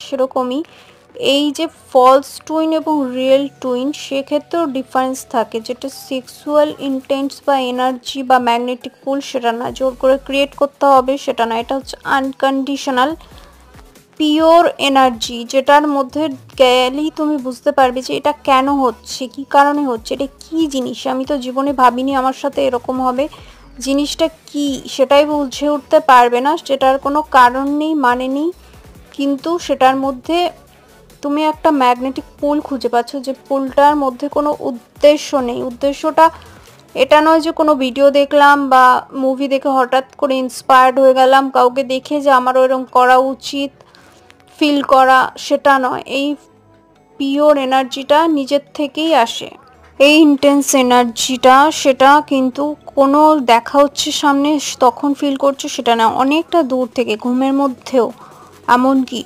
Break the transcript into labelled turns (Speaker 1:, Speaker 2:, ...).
Speaker 1: সেরকমই এই যে ফলস টুইন এবং রিয়েল টুইন সেক্ষেত্রেও ডিফারেন্স থাকে, যেটা সেক্সুয়াল ইন্টেন্স বা এনার্জি বা ম্যাগনেটিক পুল সেটা না, জোর করে ক্রিয়েট করতে হবে সেটা না, এটা হচ্ছে আনকন্ডিশনাল পিওর এনার্জি, যেটার মধ্যে গেলেই তুমি বুঝতে পারবে যে এটা কেন হচ্ছে, কি কারণে হচ্ছে, এটা কি জিনিস, আমি তো জীবনে ভাবিনি আমার সাথে এরকম হবে, জিনিসটা কি সেটাই বুঝে উঠতে পারবে না, সেটার কোনো কারণ নেই মানে নেই, কিন্তু সেটার মধ্যে তুমি একটা ম্যাগনেটিক পুল খুঁজে পাচ্ছ, যে পুলটার মধ্যে কোনো উদ্দেশ্য নেই। উদ্দেশ্যটা এটা নয় যে কোনো ভিডিও দেখলাম বা মুভি দেখে হঠাৎ করে ইন্সপায়ার্ড হয়ে গেলাম কাউকে দেখে যে আমারও এরকম করা উচিত ফিল করা, সেটা নয়। এই পিওর এনার্জিটা নিজের থেকেই আসে, এই ইন্টেন্স এনার্জিটা, সেটা কিন্তু কোনো দেখা হচ্ছে সামনে তখন ফিল করছো সেটা না, অনেকটা দূর থেকে, ঘুমের মধ্যেও এমনকি